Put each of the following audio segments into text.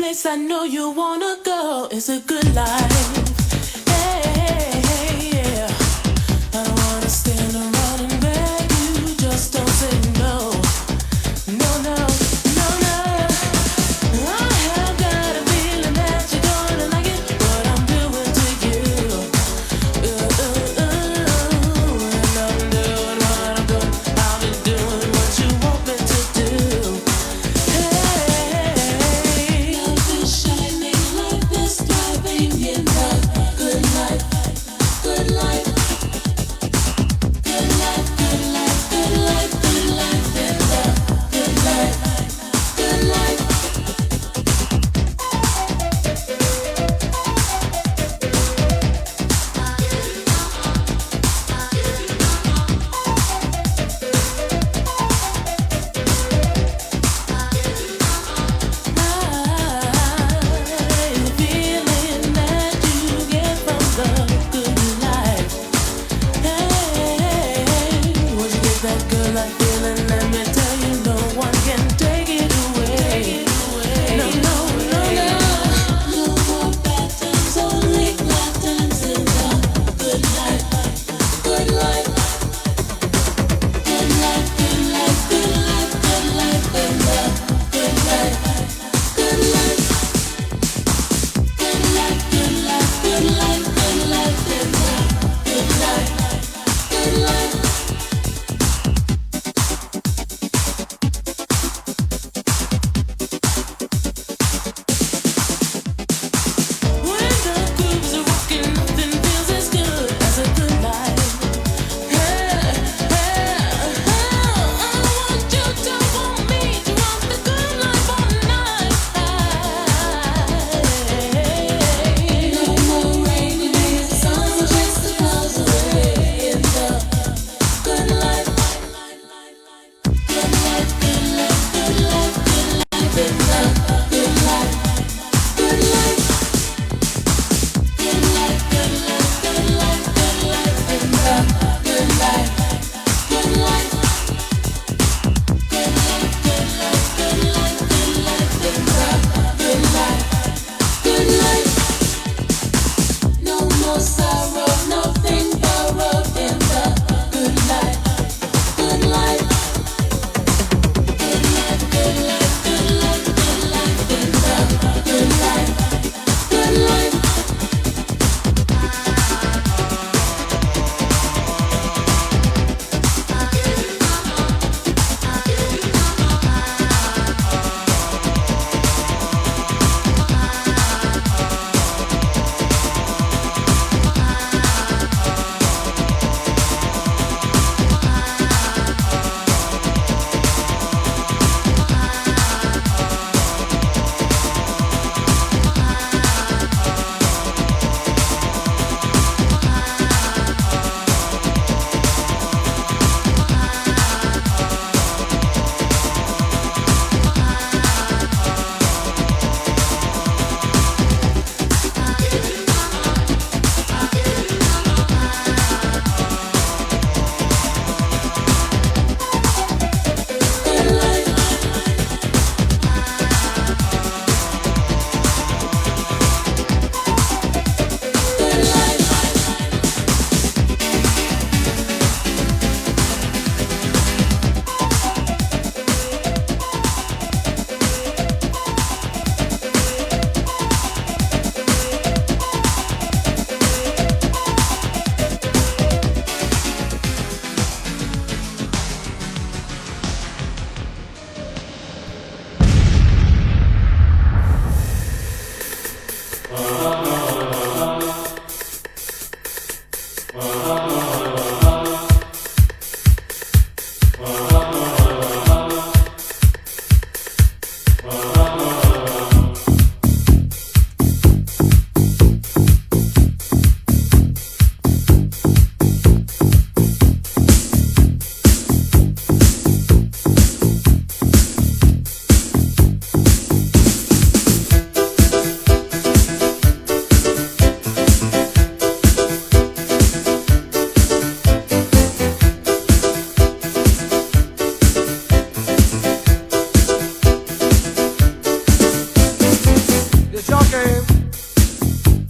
place I know you wanna go. It's a good life. Hey, hey, yeah. I don't wanna stand around and beg you. Just don't say no. No, no, no, no. I have got a feeling that you're gonna like it. What I'm doing to you. And I'm doing what I'm doing. I'll be doing what you want me to do. Hey, love is shining like the star, baby, in the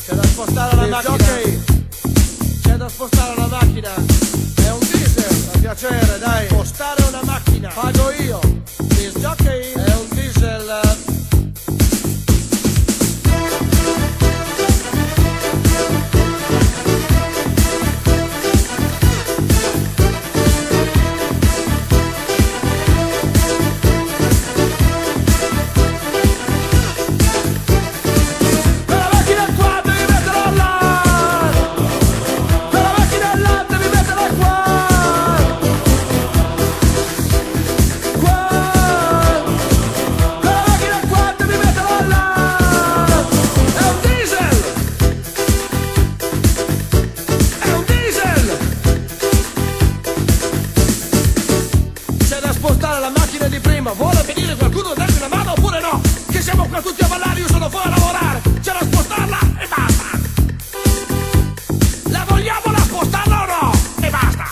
C'è da spostare la macchina. Jockey, c'è da spostare la macchina. È un diesel, a piacere, dai. Spostare una macchina. Pago io. Disc jockey. È un diesel. Vuole venire qualcuno a darmi una mano oppure no? Che siamo qua tutti a ballare, io sono fuori a lavorare. C'è da spostarla e basta. La vogliamo la spostarla o no? E basta.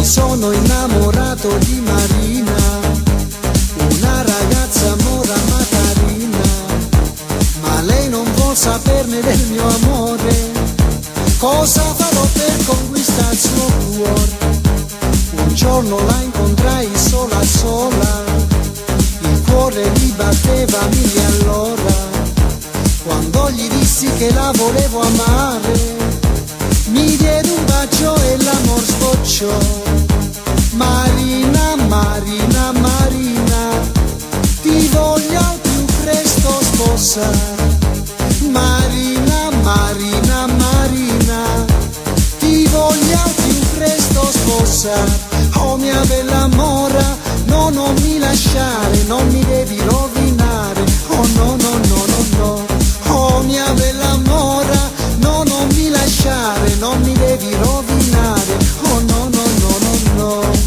Sono innamorato di Marina, una ragazza mora ma carina, ma lei non vuol saperne del mio amore. Cosa farò per conquistare il suo cuore? Un giorno la incontrai sola sola, il cuore mi batteva mille all'ora, quando gli dissi che la volevo amare. Mi diede un bacio e l'amor sbocciò. Marina, Marina, Marina, ti sposare. Marina, Marina, Marina, ti voglio più presto sposare. Oh mia bella mora, no, non mi lasciare, non mi devi rovinare. Oh no, no, no, no, no. Oh mia bella mora, no, non mi lasciare, non mi devi rovinare. Oh no, no, no, no, no.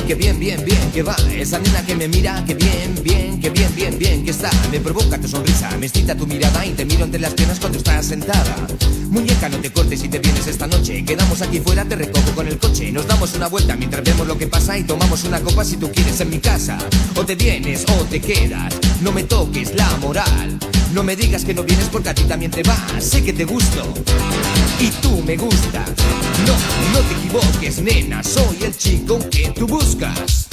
que bien, bien, bien, que va. Esa nena que me mira, que bien, bien, que bien, bien, bien, que está. Me provoca tu sonrisa, me excita tu mirada y te miro entre las piernas cuando estás sentada. Muñeca, no te cortes y te vienes esta noche. Quedamos aquí fuera, te recojo con el coche. Nos damos una vuelta mientras vemos lo que pasa y tomamos una copa si tú quieres en mi casa. O te vienes o te quedas, no me toques la moral. No me digas que no vienes porque a ti también te va. Sé que te gusto y tú me gustas. No, no te equivoques, nena, soy el chico que tú buscas.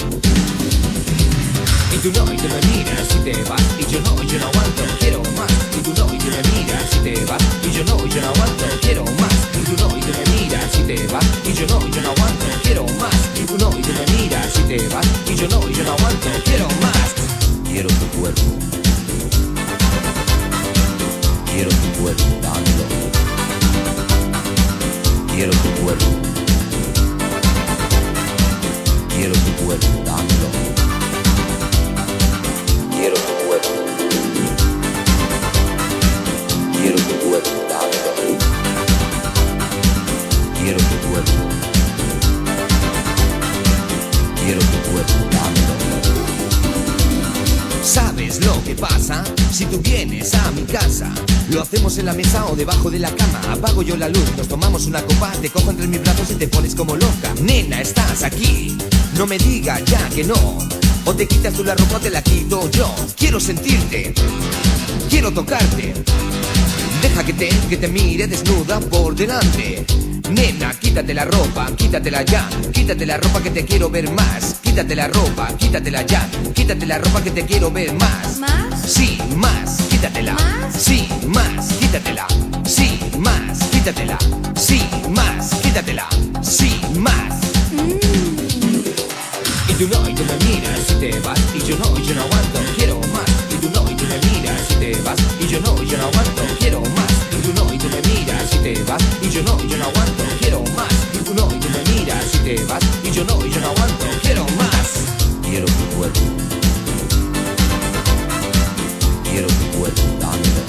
Y tú no, y tú me miras y te vas. Y yo no aguanto, quiero más. Y tú no, y tú me miras y te vas. Y yo no aguanto, quiero más. Y tú no, y tú me miras y te vas. Y yo no aguanto, quiero más. Y tú no, y tú me miras y te vas. Y yo no aguanto, quiero más. Quiero tu cuerpo. Quiero tu cuerpo, dámelo. Quiero tu cuerpo. Quiero tu cuerpo, dámelo. Quiero tu cuerpo. Quiero tu cuerpo, dámelo. Quiero tu cuerpo. Quiero tu cuerpo, dámelo. ¿Sabes lo que pasa? Si tú vienes a mi casa, lo hacemos en la mesa o debajo de la cama. Apago yo la luz, nos tomamos una copa, te cojo entre mis brazos y te pones como loca. Nena, estás aquí, no me digas ya que no. O te quitas tú la ropa o te la quito yo. Quiero sentirte, quiero tocarte. Deja que te mire desnuda por delante. Nena, quítate la ropa, quítatela ya. Quítate la ropa que te quiero ver más. Quítate la ropa, quítatela ya. Quítate la ropa que te quiero ver más. ¿Más? Sí, más, quítatela. ¿Más? Sí, más, quítatela. Sí, más, quítatela. Sí, más, quítatela. Sí, más. Y tú no, y tú me miras y te vas. Y yo no aguanto, quiero más. Y tú no, y tú me miras y te vas. Y yo no aguanto, quiero más. Y tú no, y tú me miras y te vas. Y yo no aguanto, quiero más. Y tú no, y tú me miras y te vas. Y yo no aguanto, quiero más. Quiero tu cuerpo. Quiero tu cuerpo, dámelo.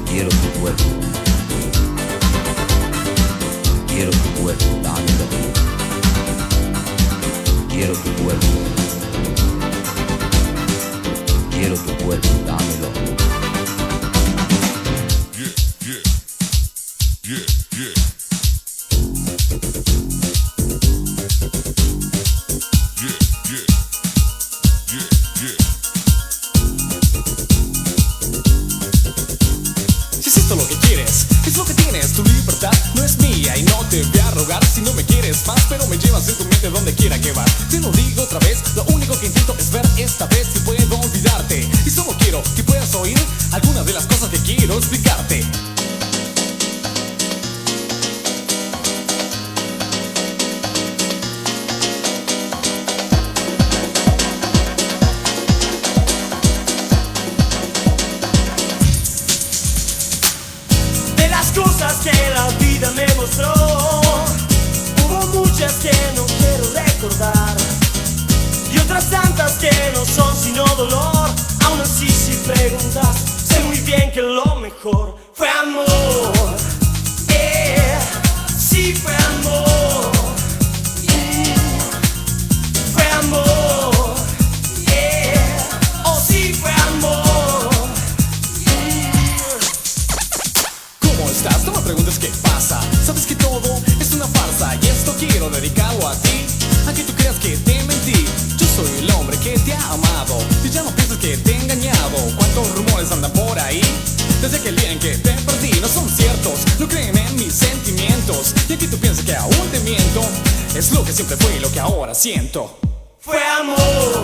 Quiero tu cuerpo. Quiero tu cuerpo, dámelo. Quiero tu cuerpo. Quiero tu cuerpo, dámelo. Si es esto lo que quieres, es lo que tienes, tu libertad no es mía y no te voy a rogar si no me quieres más, pero me llevas en tu mente donde quiera que vas. Te lo digo otra vez, lo único que intento es ver esta vez si puedo olvidarte y solo quiero que puedas oír algunas de las cosas que quiero explicarte. Cosas que la vida me mostró, hubo muchas que no quiero recordar y otras tantas que no son sino dolor. Aún así si preguntas, sé muy bien que lo mejor fue amor. Sí fue amor. Fue amor. Oh sí fue amor. ¿Cómo estás? No me preguntes qué pasa. Sabes que todo es una farsa y esto quiero dedicarlo a ti. Aunque tú creas que te mentí, yo soy el hombre que te ha amado y ya no pienses que te he engañado. ¿Cuántos rumores andan por ahí? Desde aquel día en que te perdí no son ciertos, no creen en mis sentimientos. Y aquí tú piensas que aún te miento, es lo que siempre fue y lo que ahora siento. Fue amor.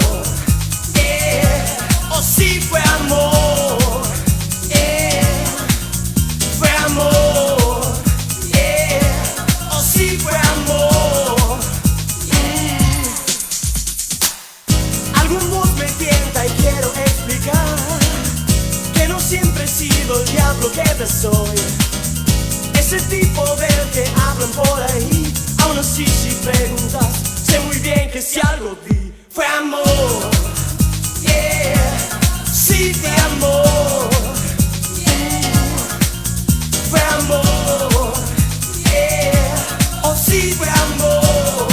Oh sí fue amor. Fue amor. Oh sí fue amor. Algún voz me tienta y quiero explicar que no siempre he sido el diablo que te soy. Ese tipo del que hablan por ahí. Aún así si preguntas, sé muy bien que si algo di fue amor. Sí fue amor. Fue amor. Oh sí fue amor.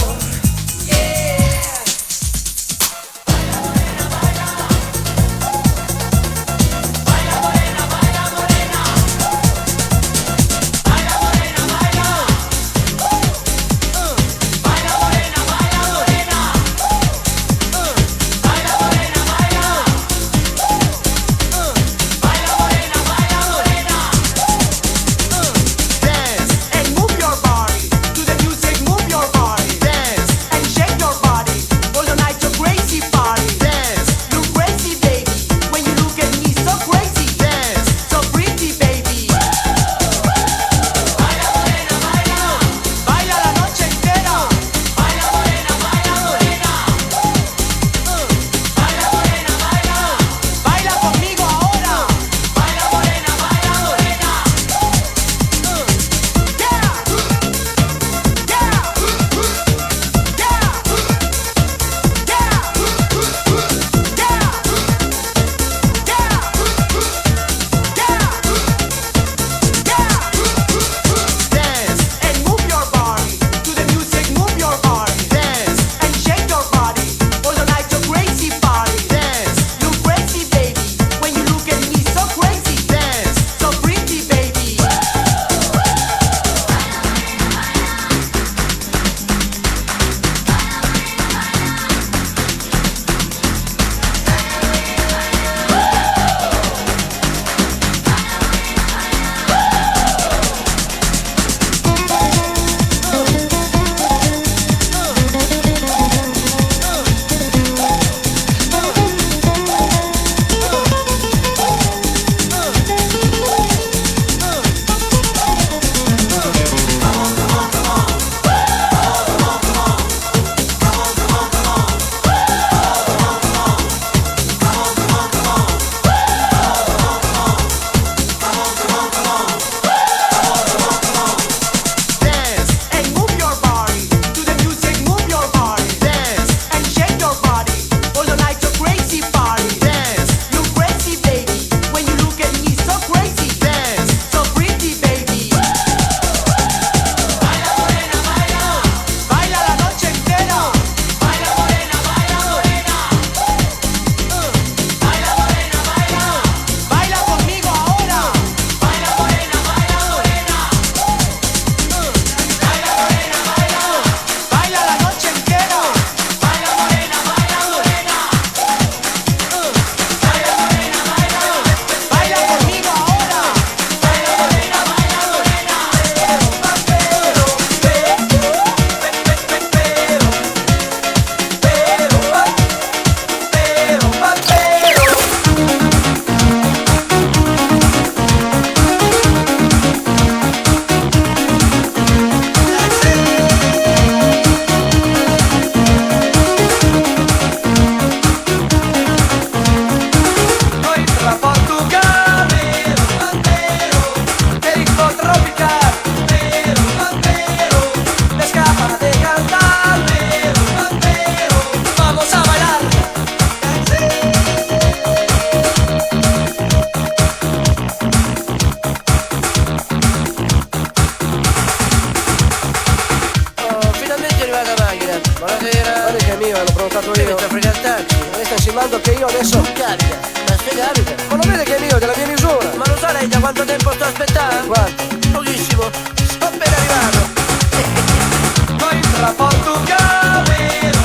mio adesso carica. Ma spiegabile. Ma lo vede che è mio, della mia misura. Ma lo sa lei da quanto tempo sto aspettando? Quanto? Pochissimo. Sto appena arrivato. Noi tra Portogallo, vero,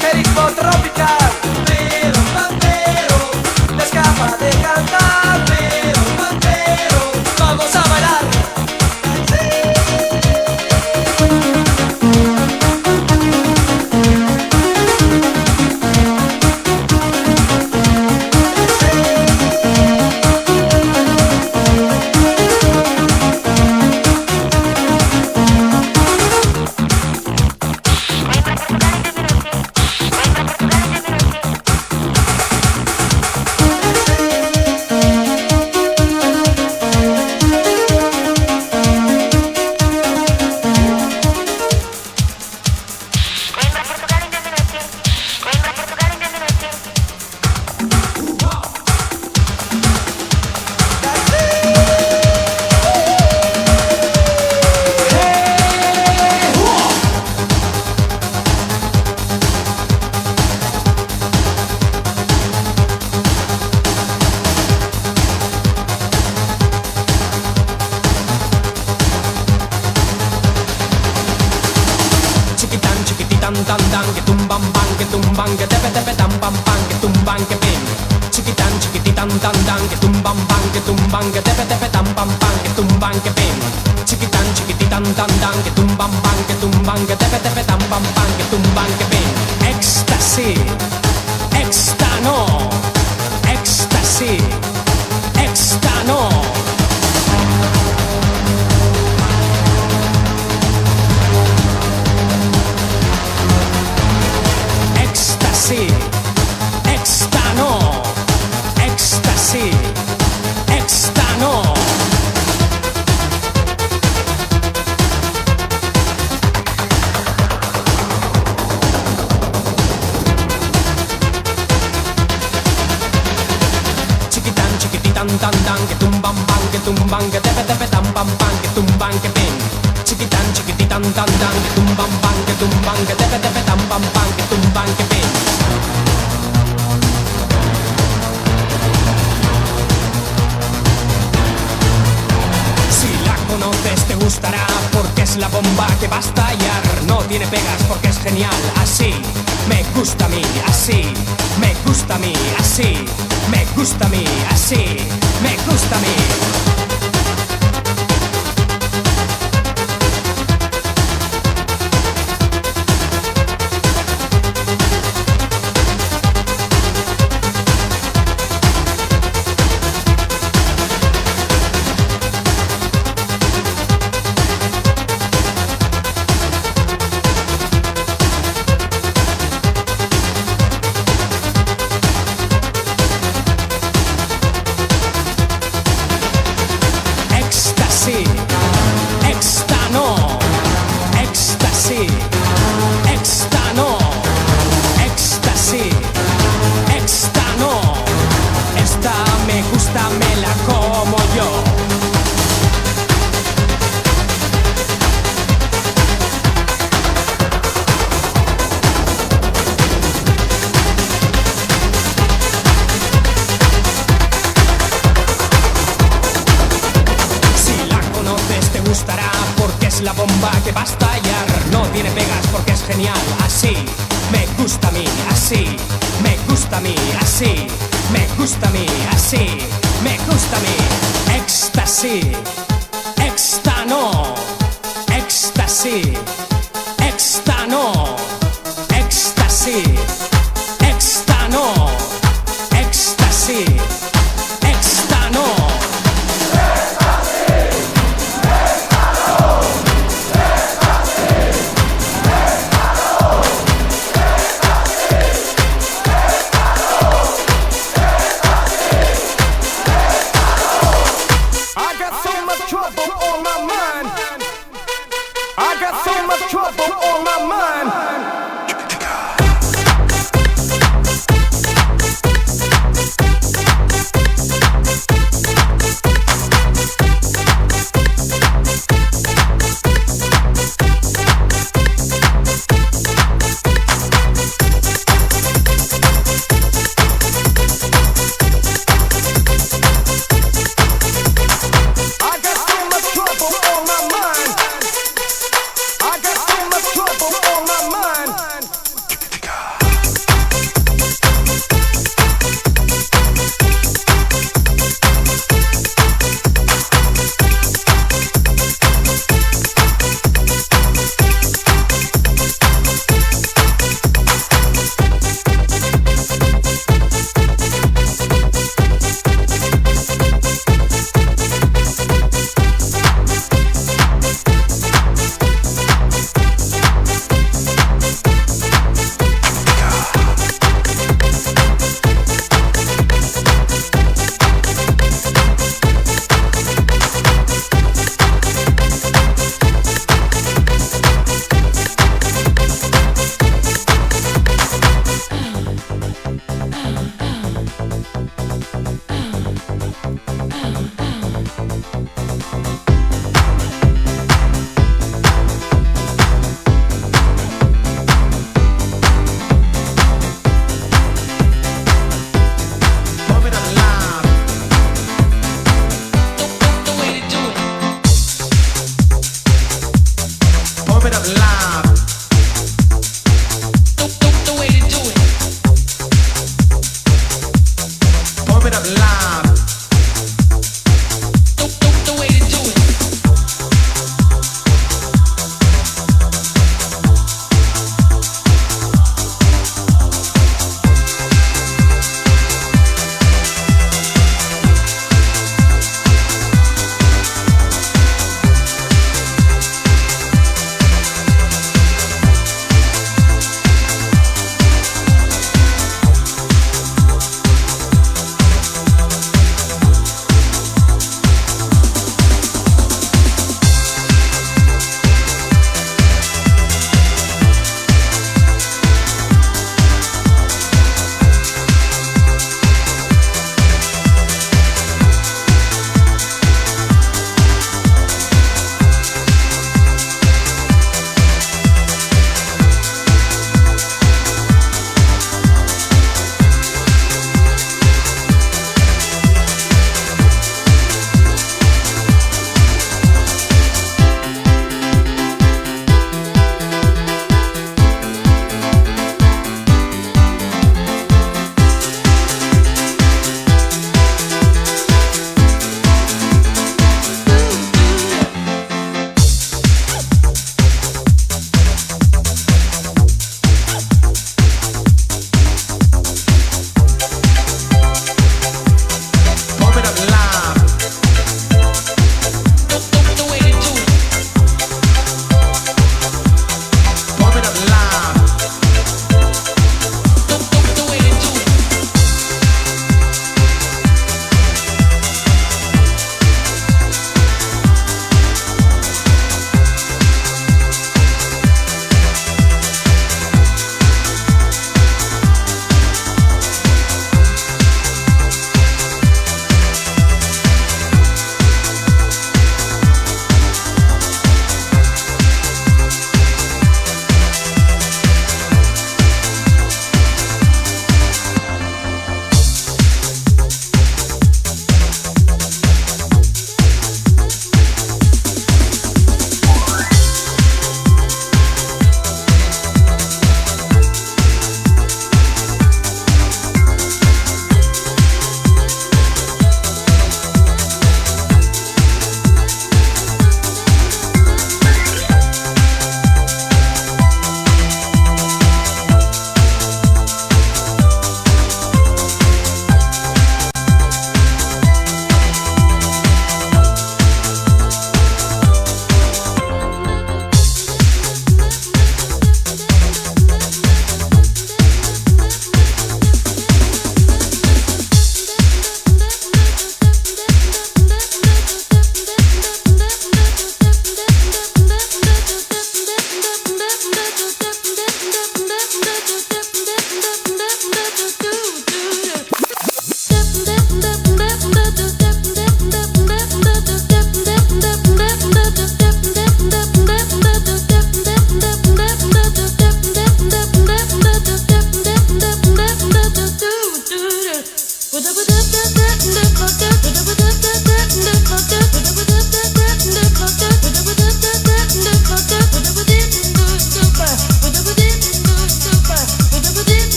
e ritmo tropicale, vero, le scapa de cantar, vero, vamos a bailar. I got so much trouble on my mind.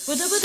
With